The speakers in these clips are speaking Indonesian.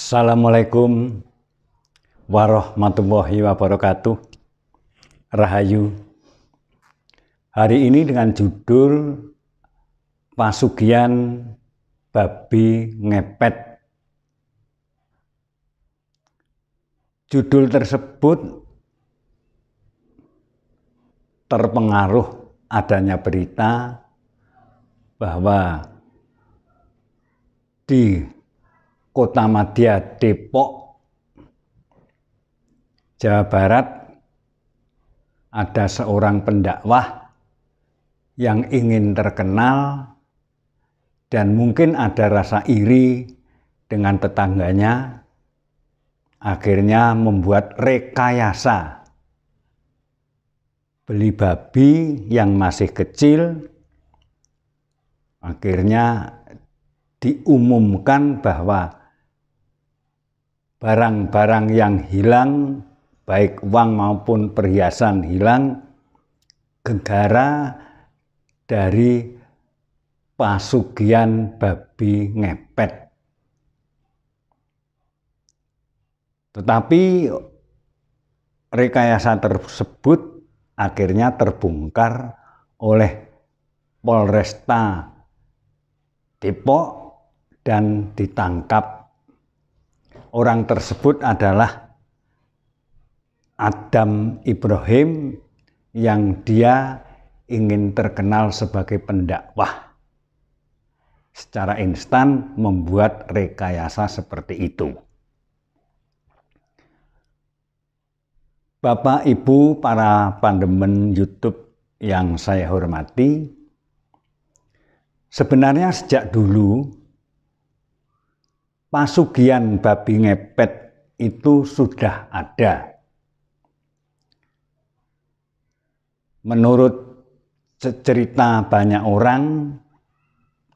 Assalamualaikum warahmatullahi wabarakatuh. Rahayu. Hari ini dengan judul Pasugian Babi Ngepet. Judul tersebut terpengaruh adanya berita bahwa di Kota Madya, Depok, Jawa Barat, ada seorang pendakwah yang ingin terkenal dan mungkin ada rasa iri dengan tetangganya, akhirnya membuat rekayasa beli babi yang masih kecil. Akhirnya diumumkan bahwa barang-barang yang hilang, baik uang maupun perhiasan hilang, gara-gara dari pasugian babi ngepet. Tetapi rekayasa tersebut akhirnya terbongkar oleh Polresta Depok dan ditangkap. Orang tersebut adalah Adam Ibrahim yang dia ingin terkenal sebagai pendakwah. Secara instan membuat rekayasa seperti itu. Bapak Ibu para pandemen YouTube yang saya hormati, sebenarnya sejak dulu pasugian babi ngepet itu sudah ada. Menurut cerita banyak orang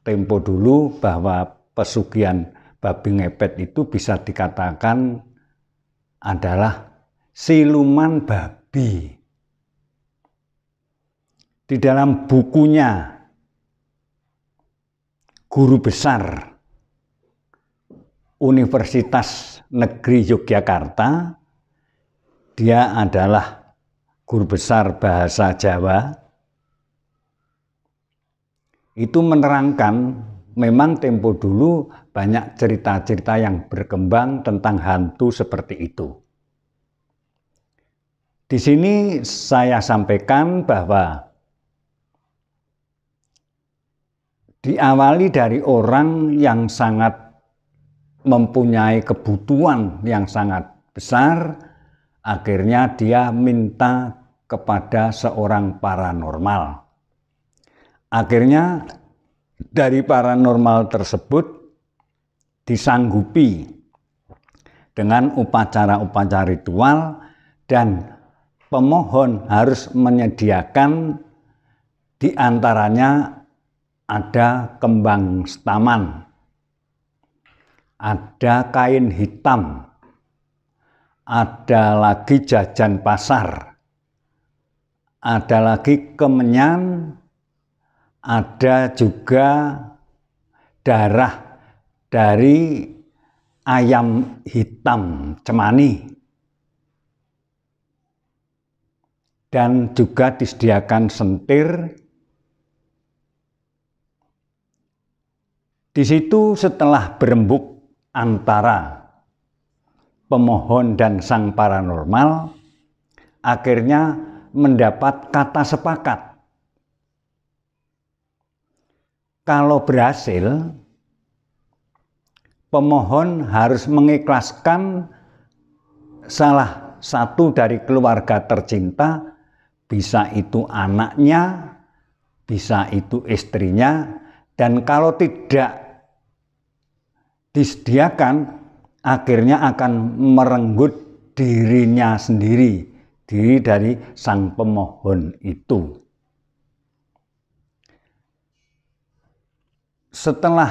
tempo dulu bahwa pesugihan babi ngepet itu bisa dikatakan adalah siluman babi. Di dalam bukunya guru besar Universitas Negeri Yogyakarta, dia adalah guru besar bahasa Jawa, itu menerangkan memang tempo dulu banyak cerita-cerita yang berkembang tentang hantu seperti itu. Di sini saya sampaikan bahwa diawali dari orang yang sangat mempunyai kebutuhan yang sangat besar, akhirnya dia minta kepada seorang paranormal. Akhirnya dari paranormal tersebut disanggupi dengan upacara-upacara ritual, dan pemohon harus menyediakan diantaranya ada kembang setaman, ada kain hitam, ada lagi jajan pasar, ada lagi kemenyan, ada juga darah dari ayam hitam cemani, dan juga disediakan sentir. Di situ setelah berembuk antara pemohon dan sang paranormal, akhirnya mendapat kata sepakat. Kalau berhasil, pemohon harus mengikhlaskan salah satu dari keluarga tercinta, bisa itu anaknya, bisa itu istrinya, dan kalau tidak disediakan, akhirnya akan merenggut dirinya sendiri, diri dari sang pemohon itu. Setelah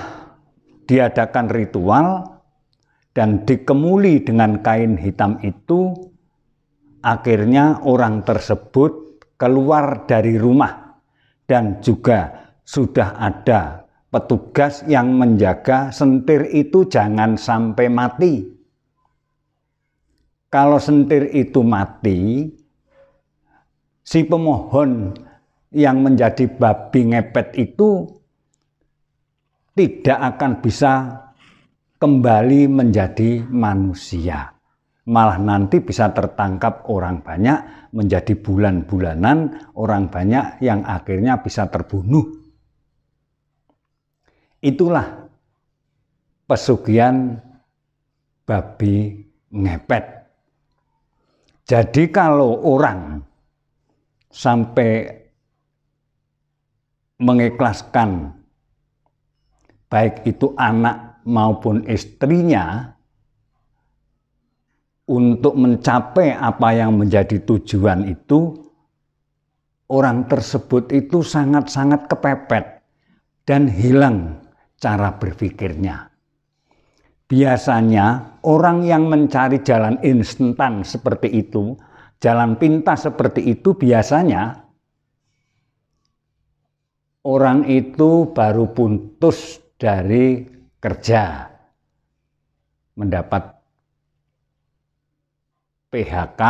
diadakan ritual dan dikemuli dengan kain hitam itu, akhirnya orang tersebut keluar dari rumah dan juga sudah ada petugas yang menjaga sentir itu jangan sampai mati. Kalau sentir itu mati, si pemohon yang menjadi babi ngepet itu tidak akan bisa kembali menjadi manusia. Malah nanti bisa tertangkap orang banyak, menjadi bulan-bulanan, orang banyak yang akhirnya bisa terbunuh. Itulah pesugihan babi ngepet. Jadi kalau orang sampai mengikhlaskan baik itu anak maupun istrinya untuk mencapai apa yang menjadi tujuan itu, orang tersebut itu sangat-sangat kepepet dan hilang cara berpikirnya. Biasanya orang yang mencari jalan instan seperti itu, jalan pintas seperti itu, biasanya orang itu baru putus dari kerja, mendapat PHK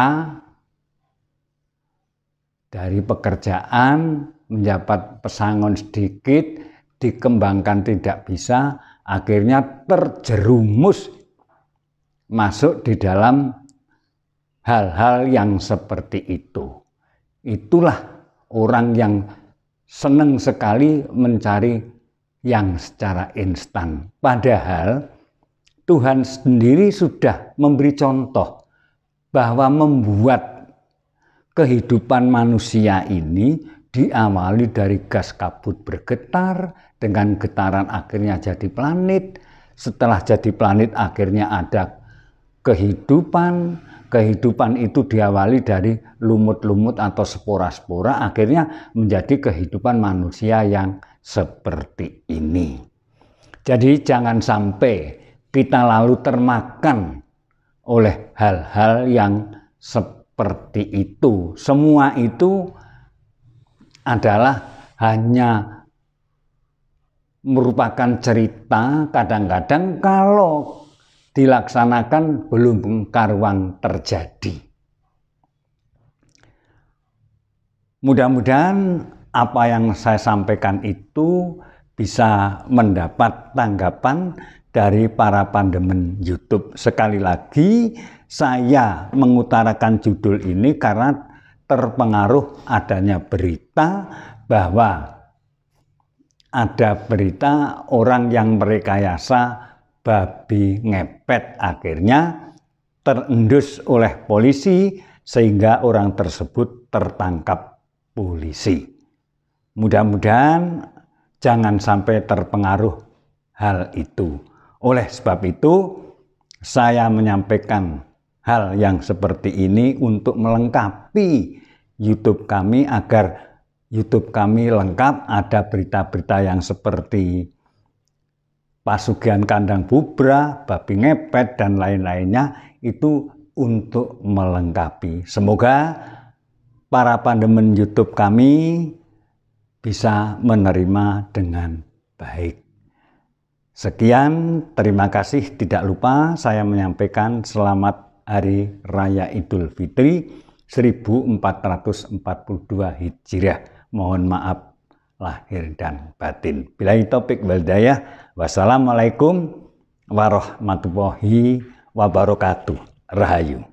dari pekerjaan, mendapat pesangon sedikit, dikembangkan tidak bisa, akhirnya terjerumus masuk di dalam hal-hal yang seperti itu. Itulah orang yang senang sekali mencari yang secara instan. Padahal Tuhan sendiri sudah memberi contoh bahwa membuat kehidupan manusia ini diawali dari gas kabut bergetar, dengan getaran akhirnya jadi planet, setelah jadi planet akhirnya ada kehidupan, kehidupan itu diawali dari lumut-lumut atau spora-spora, akhirnya menjadi kehidupan manusia yang seperti ini. Jadi jangan sampai kita lalu termakan oleh hal-hal yang seperti itu. Semua itu adalah hanya merupakan cerita, kadang-kadang kalau dilaksanakan belum karuan terjadi. Mudah-mudahan apa yang saya sampaikan itu bisa mendapat tanggapan dari para pandemen YouTube. Sekali lagi saya mengutarakan judul ini karena terpengaruh adanya berita bahwa ada berita orang yang merekayasa babi ngepet akhirnya terendus oleh polisi sehingga orang tersebut tertangkap polisi. Mudah-mudahan jangan sampai terpengaruh hal itu. Oleh sebab itu, saya menyampaikan hal yang seperti ini untuk melengkapi YouTube kami agar YouTube kami lengkap, ada berita-berita yang seperti pasugihan kandang bubra, babi ngepet, dan lain-lainnya itu untuk melengkapi. Semoga para pandemen YouTube kami bisa menerima dengan baik. Sekian, terima kasih. Tidak lupa saya menyampaikan selamat Hari Raya Idul Fitri 1442 Hijriah. Mohon maaf lahir dan batin. Billahi taufik wal hidayah. Wassalamualaikum warahmatullahi wabarakatuh. Rahayu.